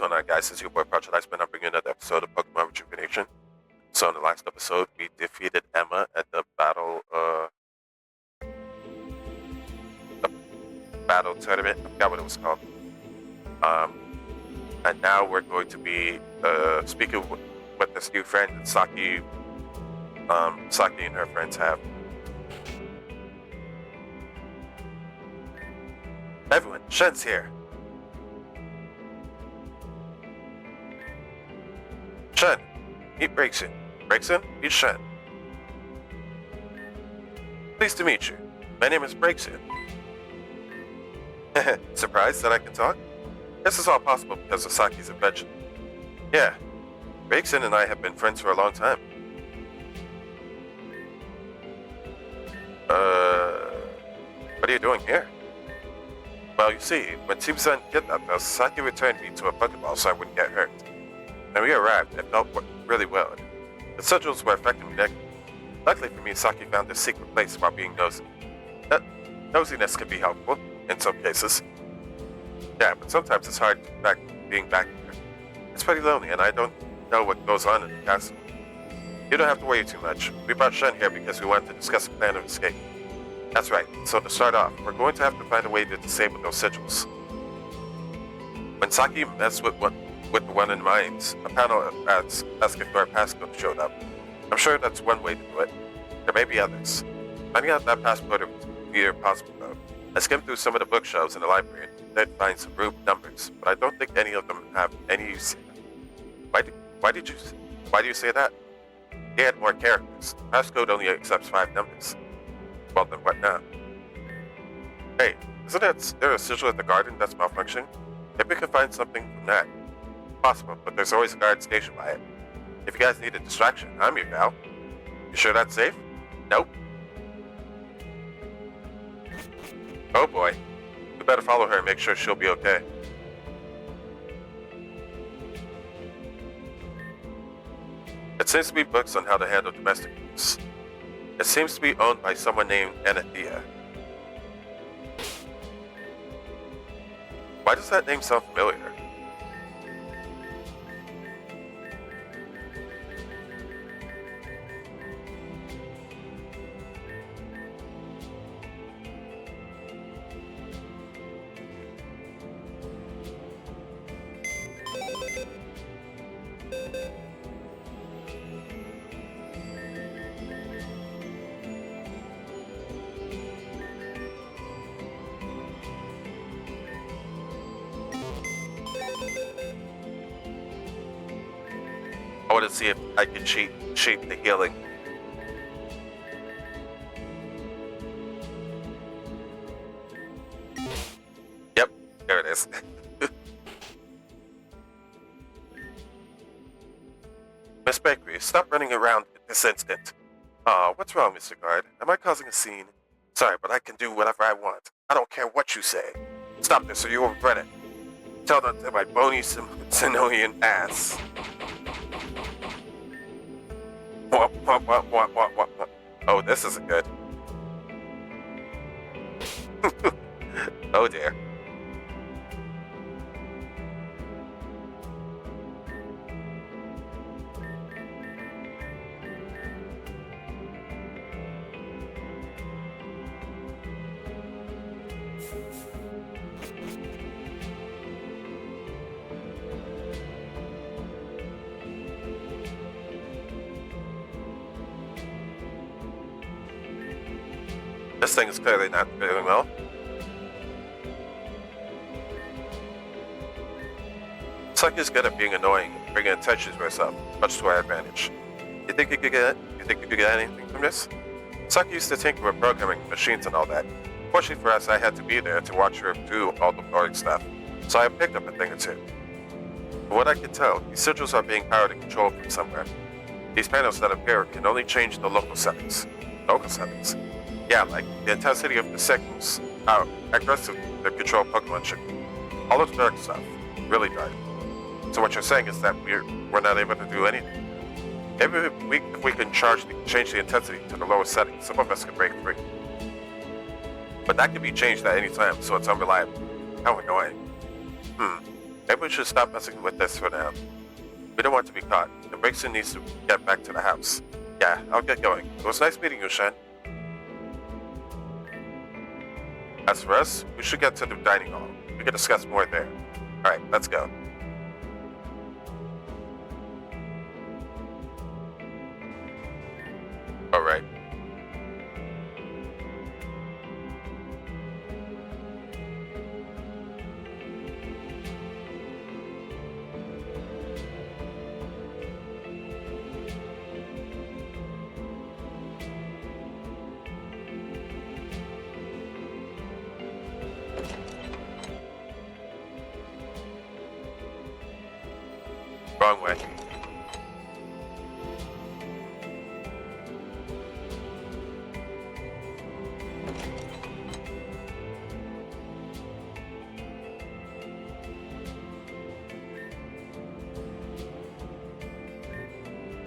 going on, guys? It's your boy ProjectIceman. I'm bringing another episode of Pokemon Rejuvenation. So in the last episode, we defeated Emma at the battle tournament. I forgot what it was called. And now we're going to be speaking with this new friend that Saki and her friends have. Everyone, Shen's here. Shen, meet Breakson. Breakson, meet Shen. Pleased to meet you. My name is Breakson. Surprised that I can talk? This is all possible because of Saki's invention. Yeah, Breakson and I have been friends for a long time. What are you doing here? Well, you see, when Team Sun kidnapped us, Saki returned me to a Pokeball so I wouldn't get hurt. When we arrived, it felt really well. The sigils were affecting me negatively. Luckily for me, Saki found this secret place while being nosy. Nosiness can be helpful, in some cases. Yeah, but sometimes it's hard being back here. It's pretty lonely, and I don't know what goes on in the castle. You don't have to worry too much. We brought Shen here because we wanted to discuss a plan of escape. That's right. So to start off, we're going to have to find a way to disable those sigils. When Saki messed with the one in mines, a panel asking for a passcode showed up. I'm sure that's one way to do it. There may be others. Finding out that passcode is near impossible, though. I skimmed through some of the bookshelves in the library and did find some room numbers, but I don't think any of them have any use. Why do you say that? They had more characters. Passcode only accepts 5 numbers. Well, then what now? Hey, isn't there a sigil at the garden that's malfunctioning? Maybe we can find something from that. Possible, but there's always a guard stationed by it. If you guys need a distraction, I'm your gal. You sure that's safe? Nope. Oh boy. We better follow her and make sure she'll be okay. It seems to be books on how to handle domestic abuse. It seems to be owned by someone named Anathea. Why does that name sound familiar? I want to see if I can cheat the healing. Yep, there it is. Miss Bakery, stop running around this instant. What's wrong, Mr. Guard? Am I causing a scene? Sorry, but I can do whatever I want. I don't care what you say. Stop this or you will regret it. Tell them to my bony Sinoian ass. What? Oh, this isn't good. Oh dear. This thing is clearly not doing well. Saki's good at being annoying and bringing attention to herself, much to our advantage. You think you could get anything from this? Saki used to tinker with programming machines and all that. Fortunately for us, I had to be there to watch her do all the boring stuff, so I picked up a thing or two. From what I can tell, these sigils are being powered and controlled from somewhere. These panels that appear can only change the local settings. Local settings? Yeah, like the intensity of the signals, how aggressive the control Pokemon should be. All of the dark stuff. Really dark. So what you're saying is that we're not able to do anything. Maybe if we can change the intensity to the lowest setting, some of us can break free. But that can be changed at any time, so it's unreliable. How annoying. Maybe we should stop messing with this for now. We don't want to be caught. The Brixton needs to get back to the house. Yeah, I'll get going. It was nice meeting you, Shen. As for us, we should get to the dining hall. We can discuss more there. Alright, let's go. Alright. Wrong way.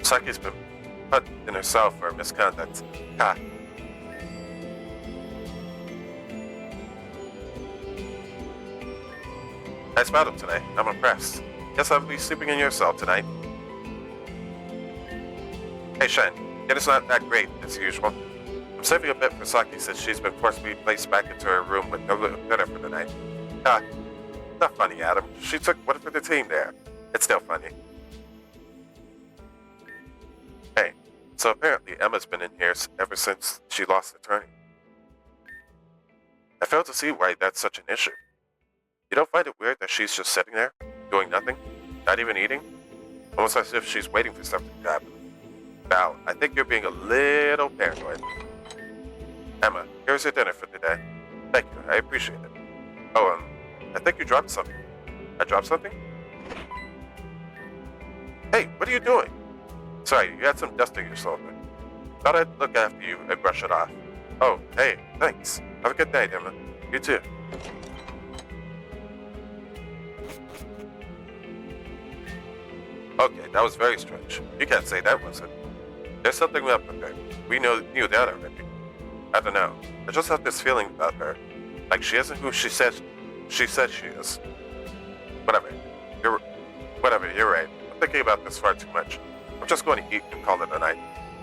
Saki's been put in her cell for misconduct. Ha. Nice battle today. I'm impressed. Guess I'll be sleeping in your cell tonight. Hey Shen, dinner's not that great as usual. I'm saving a bit for Saki since she's been forced to be placed back into her room with no dinner for the night. Ah, not funny, Adam. She took one for the team there. It's still funny. Hey, so apparently Emma's been in here ever since she lost the tourney. I fail to see why that's such an issue. You don't find it weird that she's just sitting there, doing nothing, not even eating? Almost as if she's waiting for something to happen. Val, I think you're being a little paranoid. Emma, here's your dinner for today. Thank you, I appreciate it. Oh, I think you dropped something. I dropped something? Hey, what are you doing? Sorry, you had some dust on your shoulder. Thought I'd look after you and brush it off. Oh, hey, thanks. Have a good night, Emma. You too. Okay, that was very strange. You can't say that, was it? There's something up with her. We knew that already. I don't know. I just have this feeling about her. Like she isn't who she said she is. Whatever. You're right. I'm thinking about this far too much. I'm just going to eat and call it a night.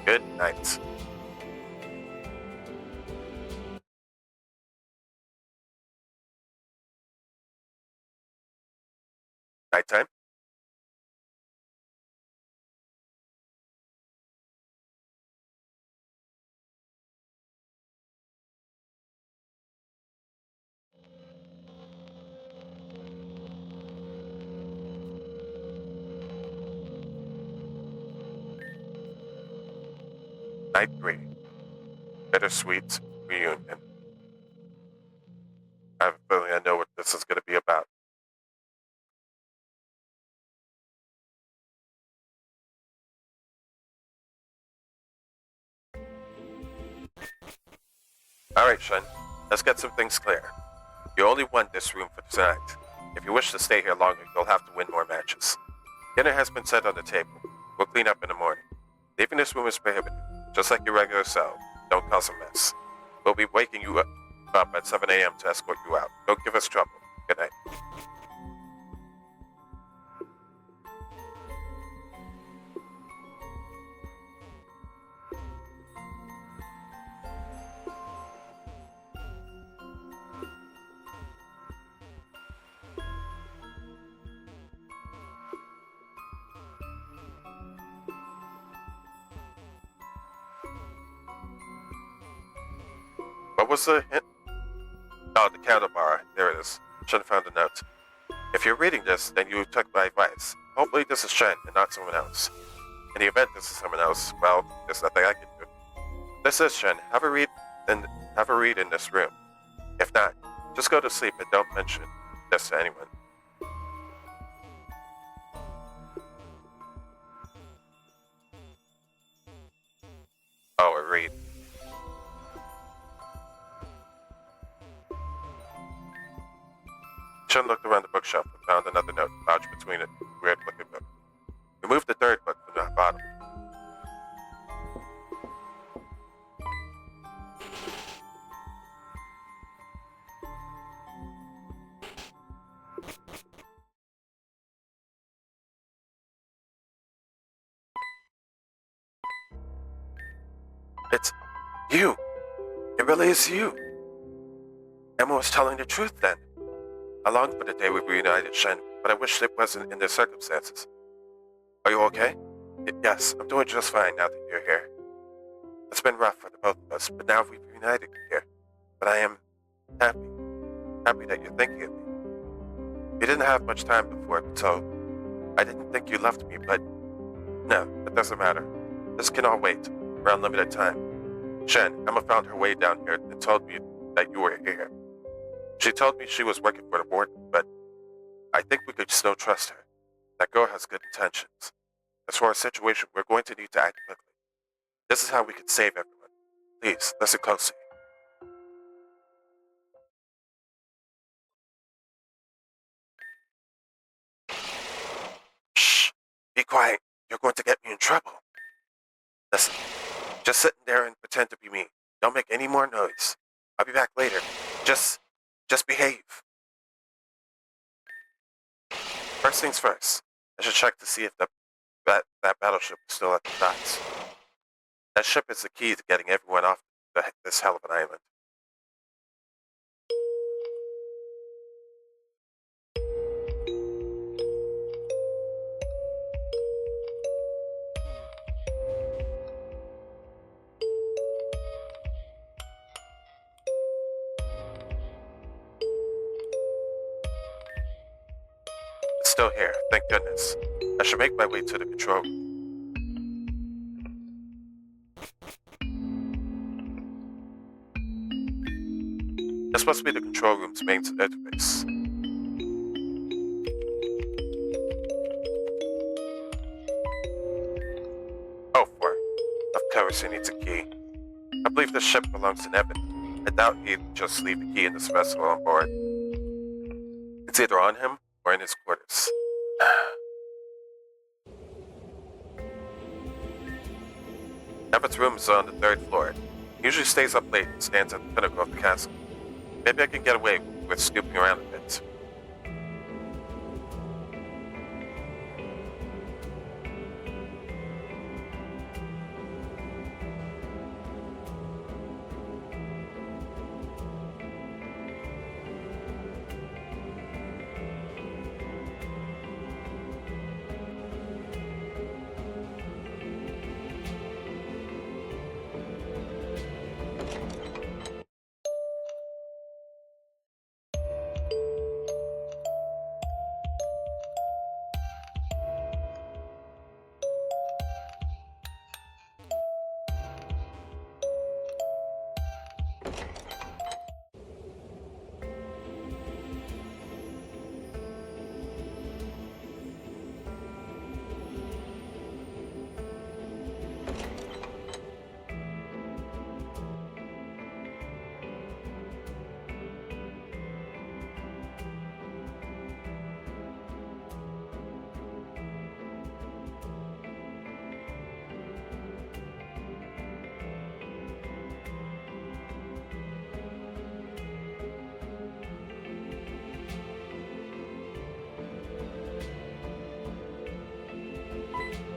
Good night. Nighttime? Night 3. Bittersweet reunion. I have a feeling I know what this is going to be about. Alright, Shen. Let's get some things clear. You only want this room for tonight. If you wish to stay here longer, you'll have to win more matches. Dinner has been set on the table. We'll clean up in the morning. Leaving this room is prohibited, just like your regular cell. Don't cause a mess. We'll be waking you up at 7 a.m. to escort you out. Don't give us trouble. Good night. What was the hint? Oh, the candle bar. There it is. Shen found a note. If you're reading this, then you took my advice. Hopefully this is Shen and not someone else. In the event this is someone else, well, there's nothing I can do. This is Shen. Have a read in this room. If not, just go to sleep and don't mention this to anyone. Oh, a read. Shen looked around the bookshelf and found another note lodged between it. Weird-looking book. Remove the third book from the bottom. It's you. It really is you. Emma was telling the truth then. I longed for the day we reunited, Shen, but I wished it wasn't in the circumstances. Are you okay? Yes, I'm doing just fine now that you're here. It's been rough for the both of us, but now we've reunited here. But I am happy. Happy that you're thinking of me. You didn't have much time before, so I didn't think you left me, but no, it doesn't matter. This can all wait. We're on limited time. Shen, Emma found her way down here and told me that you were here. She told me she was working for the warden, but I think we could still trust her. That girl has good intentions. As for our situation, we're going to need to act quickly. This is how we can save everyone. Please, listen closely. Shh! Be quiet. You're going to get me in trouble. Listen, just sit there and pretend to be me. Don't make any more noise. I'll be back later. Just behave. First things first. I should check to see if that battleship is still at the docks. That ship is the key to getting everyone off this hell of an island. It's still here, thank goodness. I should make my way to the control room. This must be the control room's main interface. Oh, of course he needs a key. I believe this ship belongs to Nevin. I doubt he'd just leave the key in this vessel on board. It's either on him or in his quarters. Nevin's room is on the 3rd floor. He usually stays up late and stands at the pinnacle of the castle. Maybe I can get away with snooping around a bit.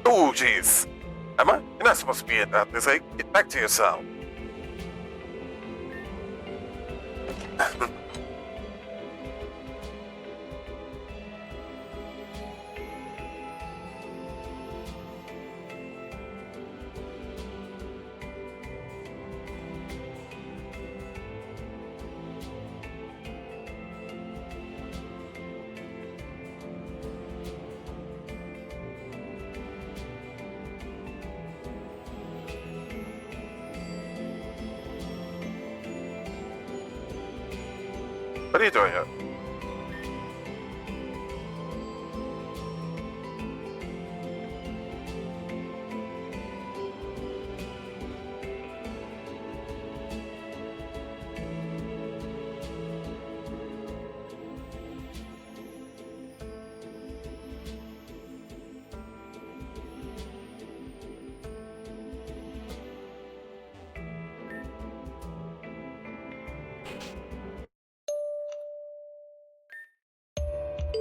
Oh, jeez. Emma, you're not supposed to be in this. Get back to your cell. What are you doing here?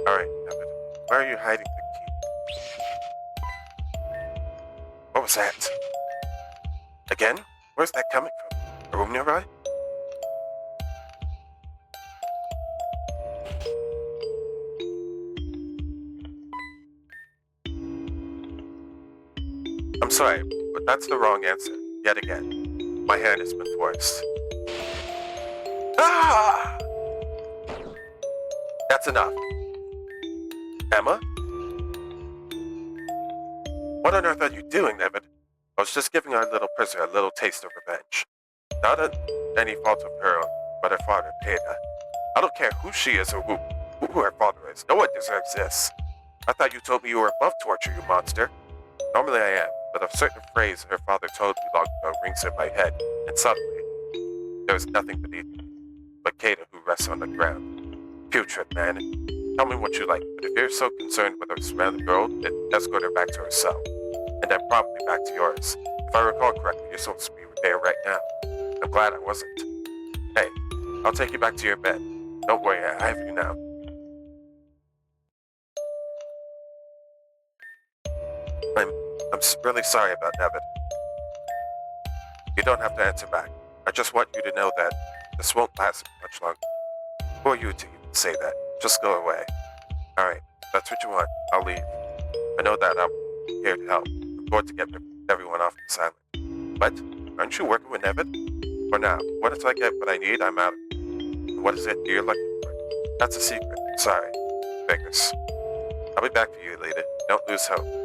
Alright, Evan. Where are you hiding the key? What was that? Again? Where's that coming from? A room nearby? I'm sorry, but that's the wrong answer. Yet again. My hand has been forced. Ah! That's enough. Emma? What on earth are you doing, Evan? I was just giving our little prisoner a little taste of revenge. Not any fault of her own, but her father, Kada. I don't care who she is or who her father is. No one deserves this. I thought you told me you were above torture, you monster. Normally I am, but a certain phrase her father told me long ago rings in my head, and suddenly, there is nothing beneath me but Kada who rests on the ground. Putrid, man. Tell me what you like, but if you're so concerned with a surrounding girl, then escort her back to her cell. And then probably back to yours. If I recall correctly, you're supposed to be there right now. I'm glad I wasn't. Hey, I'll take you back to your bed. Don't worry, I have you now. I'm really sorry about Evan. You don't have to answer back. I just want you to know that this won't last much longer. Who are you to even say that? Just go away. Alright, that's what you want. I'll leave. I know that I'm here to help. I'm going to get everyone off this island. What? Aren't you working with Evan? For now, once I get what I need, I'm out. What is it you're looking for? That's a secret. Sorry. Beggars. I'll be back for you, Lita. Don't lose hope.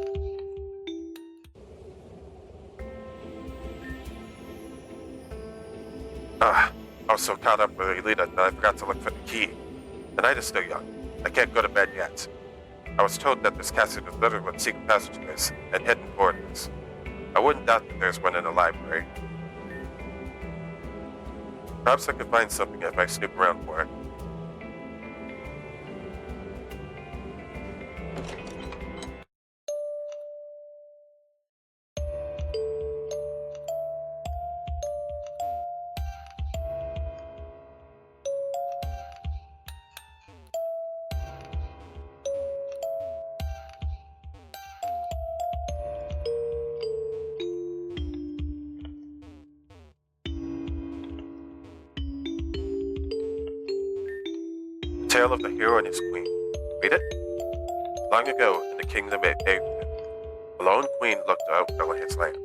I was so caught up with Elita that I forgot to look for the key. The night is still young. I can't go to bed yet. I was told that this castle is littered with secret passageways and hidden corridors. I wouldn't doubt that there's one in the library. Perhaps I could find something if I snoop around for it. The Tale of the Hero and His Queen. Read it? Long ago, in the kingdom of Avon, a lone queen looked out on his land.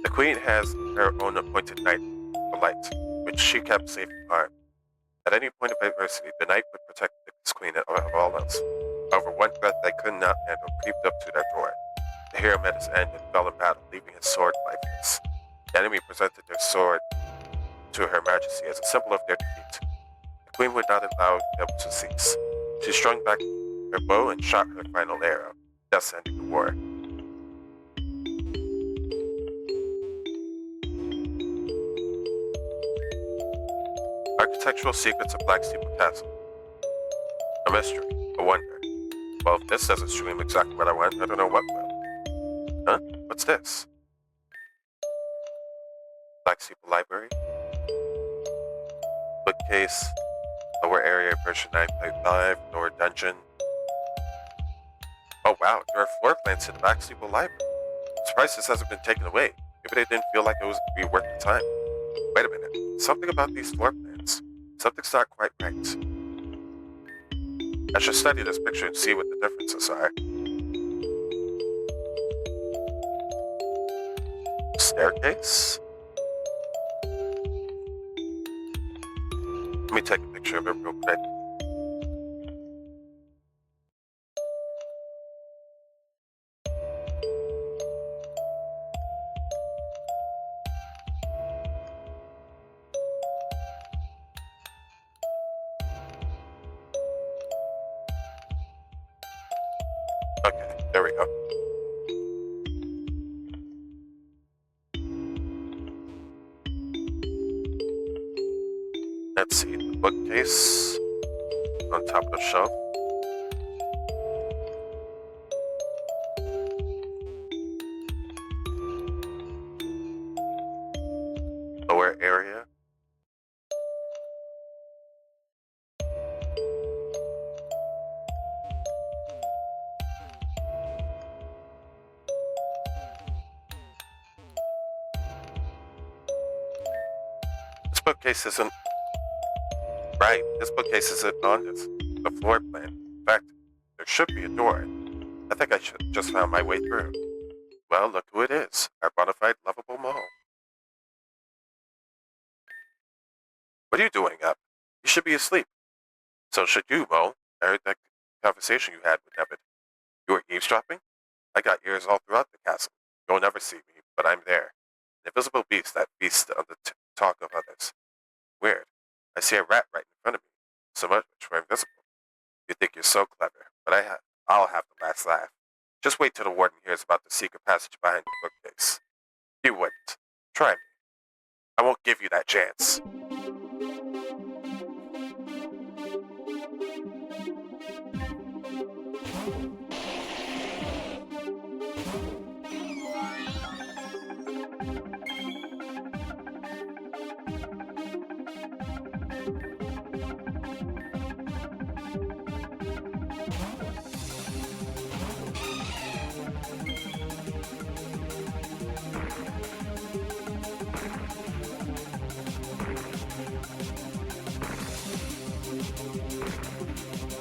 The queen has her own appointed knight, the Light, which she kept safe from harm. At any point of adversity, the knight would protect this queen above all else. However, one threat they could not handle creeped up to their door. The hero met his end and fell in battle, leaving his sword lifeless. The enemy presented their sword to Her Majesty as a symbol of their defeat. The queen would not allow them to cease. She strung back her bow and shot her final arrow, thus ending the war. Architectural Secrets of Black Steeple Castle. A mystery, a wonder. Well, if this doesn't scream exactly what I want, I don't know what will. Huh? What's this? Black Steeple Library. Bookcase. Lower area version 9.5. Lower dungeon. Oh wow, there are floor plans in the Black Steeple Library. I'm surprised this hasn't been taken away. Maybe they didn't feel like it was be worth the time. Wait a minute. Something about these floor plans. Something's not quite right. I should study this picture and see what the differences are. Staircase? Let me take a picture of it real quick. Okay, there we go. Let's see, the bookcase on top of the shelf. Lower area. bookcase isn't... Right, this bookcase isn't on the floor plan. In fact, there should be a door. I think I should just found my way through. Well, look who it is. Our bona fide lovable mole. What are you doing up? You should be asleep. So should you, Mo. I heard that conversation you had with Nebit. You were eavesdropping? I got ears all throughout the castle. You'll never see me, but I'm there. An invisible beast that feasts on the talk of others. Weird. I see a rat right in front of me. So much for invisible. You think you're so clever, but I'll have the last laugh. Just wait till the warden hears about the secret passage behind the bookcase. You wouldn't. Try me. I won't give you that chance.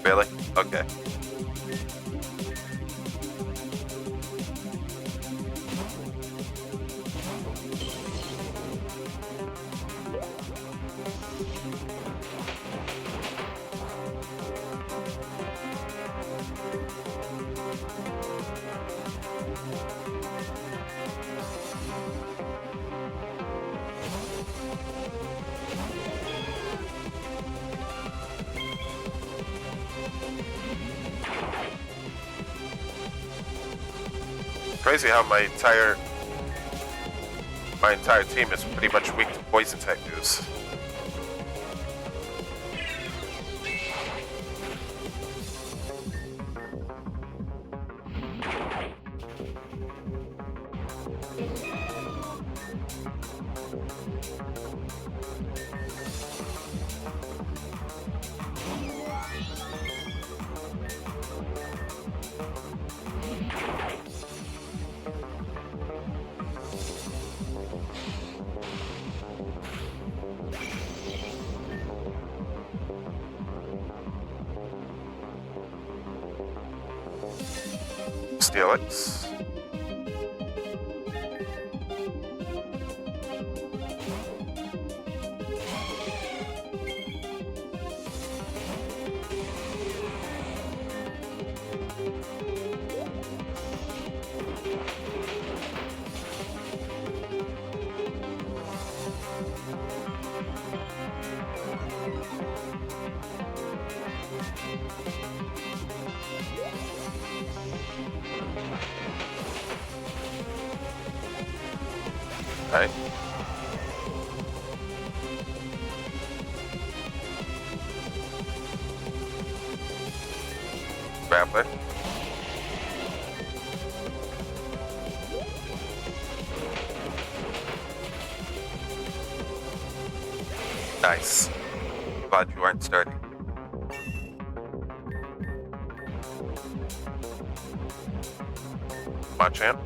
Really? Okay. Crazy how my entire team is pretty much weak to poison type moves. Steelix. Right. Grappler. Nice. Glad you aren't starting. Machamp.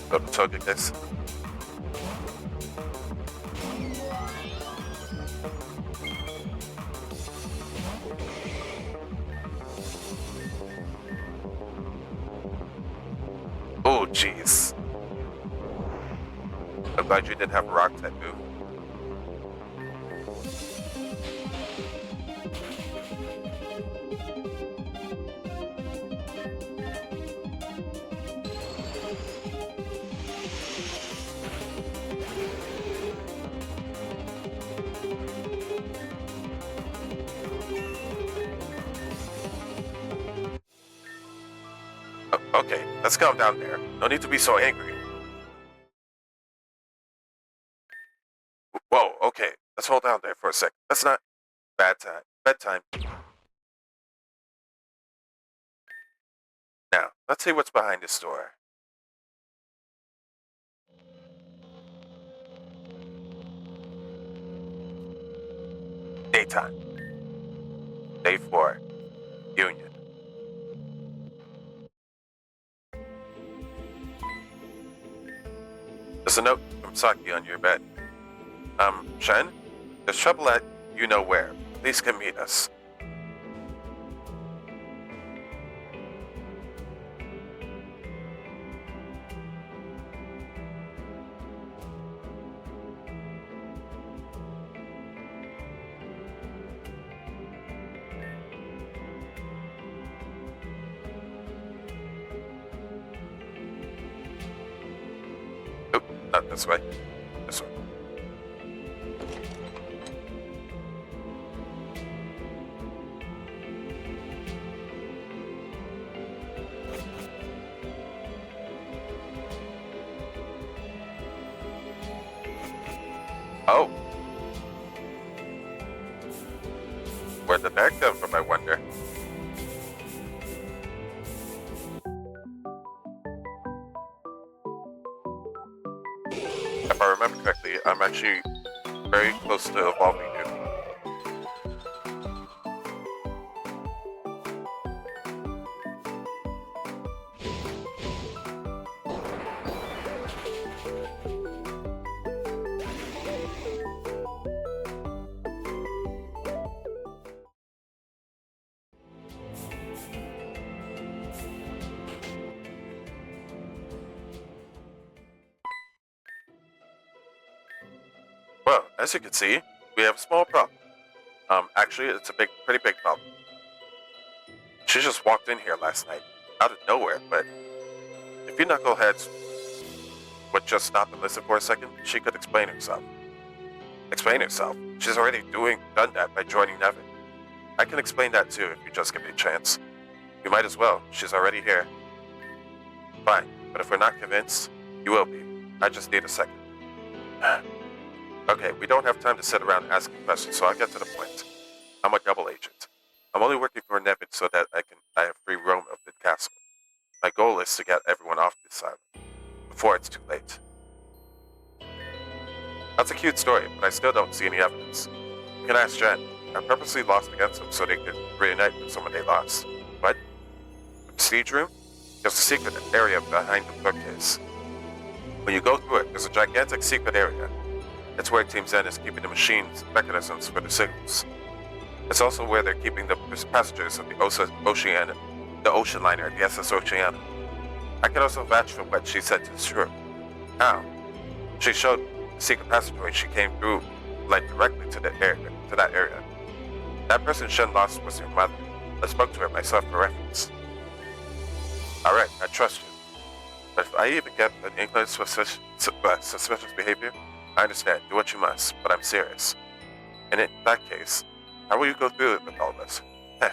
Go to Togekiss. Oh, jeez. I'm glad you didn't have a rock type move. Okay, let's calm down there. No need to be so angry. Whoa, okay. Let's hold down there for a sec. That's not bad time. Bedtime. Now, let's see what's behind this door. Daytime. Day 4. Union. There's a note from Saki on your bed. Shen? There's trouble at you-know-where. Please come meet us. Nope, not this way. This way. Oh. Where'd the bag come from, I wonder? If I remember correctly, I'm actually very close to evolving you. Well, as you can see, we have a small problem. Actually, it's a pretty big problem. She just walked in here last night, out of nowhere, but if you knuckleheads would just stop and listen for a second, she could explain herself. Explain herself? She's already done that by joining Nevin. I can explain that too if you just give me a chance. You might as well, she's already here. Fine, but if we're not convinced, you will be. I just need a second. Okay, we don't have time to sit around asking questions, so I'll get to the point. I'm a double agent. I'm only working for Nevin so that I have free roam of the castle. My goal is to get everyone off this island before it's too late. That's a cute story, but I still don't see any evidence. You can ask Jen. I purposely lost against them so they could reunite with someone they lost. What? The prestige room? There's a secret area behind the bookcase. When you go through it, there's a gigantic secret area. It's where Team Zen is keeping the machines mechanisms for the signals. It's also where they're keeping the passengers of the ocean liner, the SS Oceana. I can also vouch for what she said is true. How? She showed the secret passageway she came through led directly to that area. That person Shen lost was your mother. I spoke to her myself for reference. Alright, I trust you. But if I even get an inkling of suspicious behavior, I understand, do what you must, but I'm serious. And in that case, how will you go through it with all this? I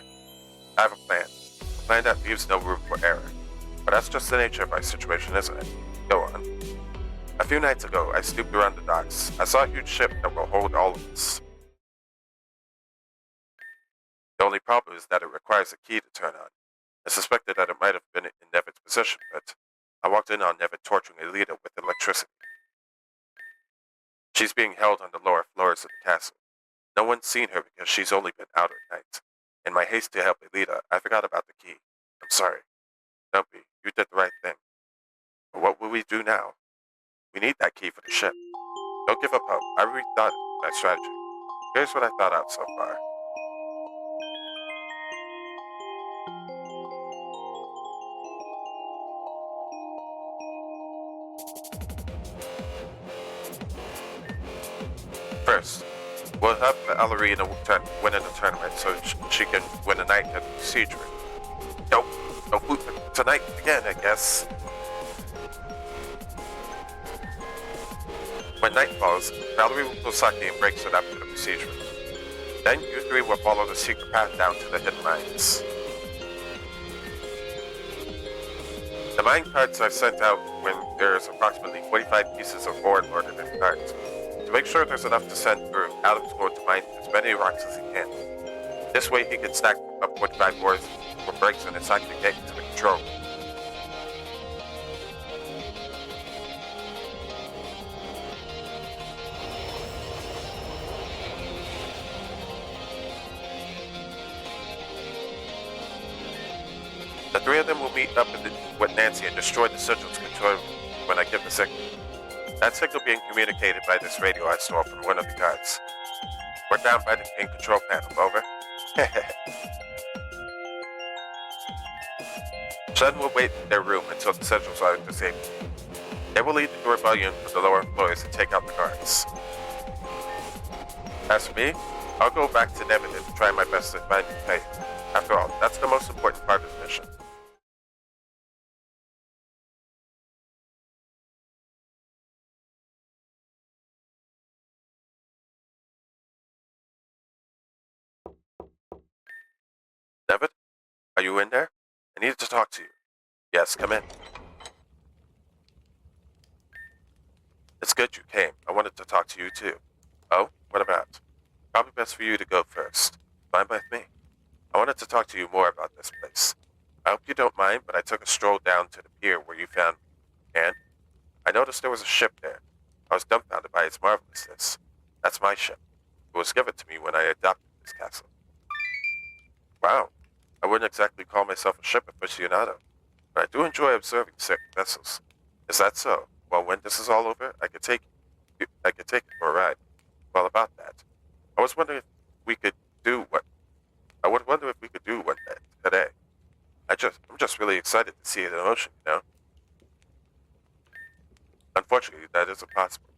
have a plan. A plan that leaves no room for error. But that's just the nature of our situation, isn't it? Go on. A few nights ago, I snooped around the docks. I saw a huge ship that will hold all of us. The only problem is that it requires a key to turn on. I suspected that it might have been in Nevin's possession, but I walked in on Nevin torturing Alita with electricity. She's being held on the lower floors of the castle. No one's seen her because she's only been out at night. In my haste to help Alita, I forgot about the key. I'm sorry. Don't be. You did the right thing. But what will we do now? We need that key for the ship. Don't give up hope. I rethought my strategy. Here's what I thought out so far. First, we'll have Alarina win in the tournament so she can win a night at the procedure. Nope. Tonight again, I guess. When night falls, Valerie will pull Saki and breaks it up to the procedure. Then you three will follow the secret path down to the hidden mines. The mine carts are sent out when there's approximately 45 pieces of ore loaded in carts. To make sure there's enough to send through, Adam's going to mine as many rocks as he can. This way he can stack up 45 ores for breaks and Saki can get into the control room. The three of them will meet up with Nancy and destroy the Sigil's control room when I give the signal. That signal being communicated by this radio I stole from one of the guards. We're down by the main control panel, over. Shen will wait in their room until the centrals are disabled. They will lead the rebellion to the lower floors and take out the guards. As for me, I'll go back to Nevin and try my best to find his pay. After all, that's the most important part of the mission. Nevin, are you in there? I need to talk to you. Yes, come in. It's good you came. I wanted to talk to you too. Oh, what about? Probably best for you to go first. Fine with me. I wanted to talk to you more about this place. I hope you don't mind, but I took a stroll down to the pier where you found me, and I noticed there was a ship there. I was dumbfounded by its marvelousness. That's my ship. It was given to me when I adopted this castle. Wow. I wouldn't exactly call myself a ship aficionado, but I do enjoy observing certain vessels. Is that so? Well, when this is all over, I could take you for a ride. Well, about that, I was wondering if we could do what I would wonder if we could do one day, today. I'm just really excited to see it in motion, you know? Unfortunately, that isn't possible.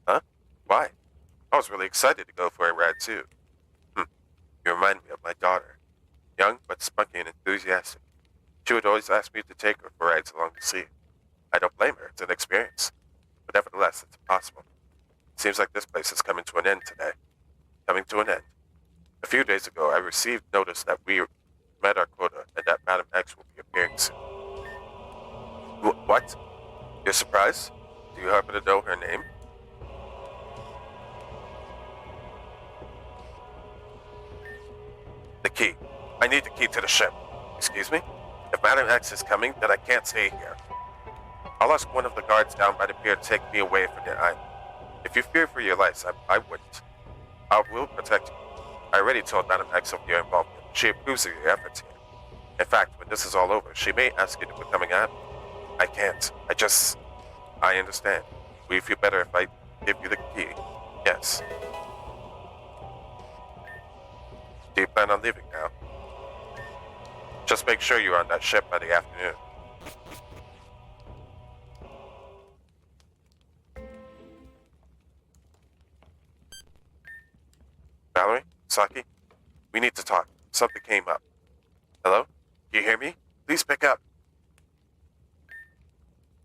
Huh? Why? I was really excited to go for a ride too. You remind me of my daughter. Young, but spunky and enthusiastic. She would always ask me to take her for rides along the sea. I don't blame her, it's an experience. But nevertheless, it's impossible. It seems like this place is coming to an end today. Coming to an end. A few days ago, I received notice that we met our quota and that Madam X will be appearing soon. What? You're surprised? Do you happen to know her name? The key. I need the key to the ship. Excuse me? If Madam X is coming, then I can't stay here. I'll ask one of the guards down by the pier to take me away from the island. If you fear for your lives, I wouldn't. I will protect you. I already told Madam X of your involvement. She approves of your efforts here. In fact, when this is all over, she may ask you to become an admiral. I can't. I understand. Will you feel better if I give you the key? Yes. Do you plan on leaving now? Just make sure you're on that ship by the afternoon. Valerie? Saki? We need to talk. Something came up. Hello? Do you hear me? Please pick up.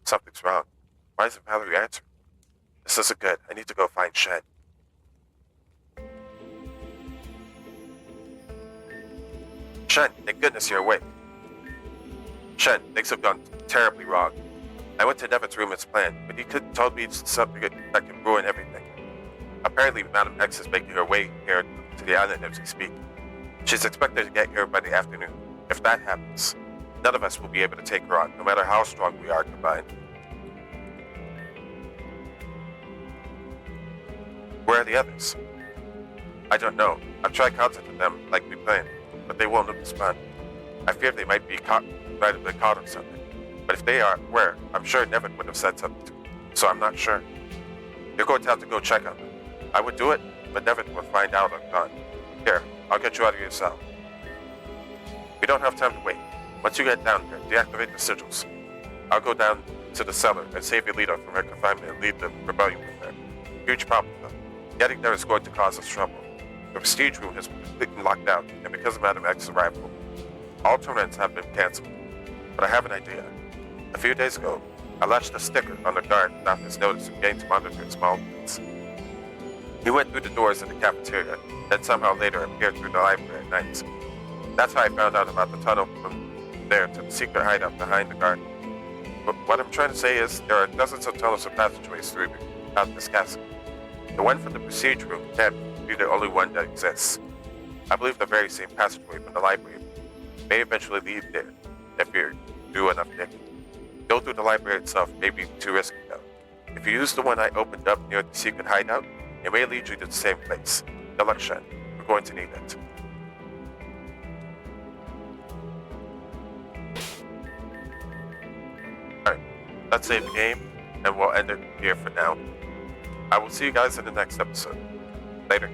Something's wrong. Why isn't Valerie answering? This isn't good. I need to go find Shen. Shen, thank goodness you're awake. Shen, things have gone terribly wrong. I went to Nevin's room as planned, but he told me something that could ruin everything. Apparently, Madam X is making her way here to the island as we speak. She's expected to get here by the afternoon. If that happens, none of us will be able to take her on, no matter how strong we are combined. Where are the others? I don't know. I've tried contacting them like we planned, but they won't respond. I fear they might have been caught on something. But if they are, where? I'm sure Nevin would have said something to me, so I'm not sure. You're going to have to go check on them. I would do it, but Nevin will find out I'm gone. Here, I'll get you out of your cell. We don't have time to wait. Once you get down here, deactivate the sigils. I'll go down to the cellar and save Elita from her confinement and lead the rebellion with her. Huge problem, though. Getting there is going to cause us trouble. The prestige room has been completely locked down, and because of Madam X's arrival, all tournaments have been cancelled. But I have an idea. A few days ago, I latched a sticker on the guard without his notice and began to monitor his small movements. He went through the doors in the cafeteria, then somehow later appeared through the library at night. That's how I found out about the tunnel from there to the secret hideout behind the garden. But what I'm trying to say is, there are dozens of tunnels and passageways throughout this castle. The one from the prestige room can't be the only one that exists. I believe the very same passageway from the library may eventually lead there, if you do enough digging. Go through the library itself may be too risky though. If you use the one I opened up near the secret hideout, it may lead you to the same place. Good luck, Shen. We're going to need it. Alright, let's save the game, and and we'll end it here for now. I will see you guys in the next episode. Later.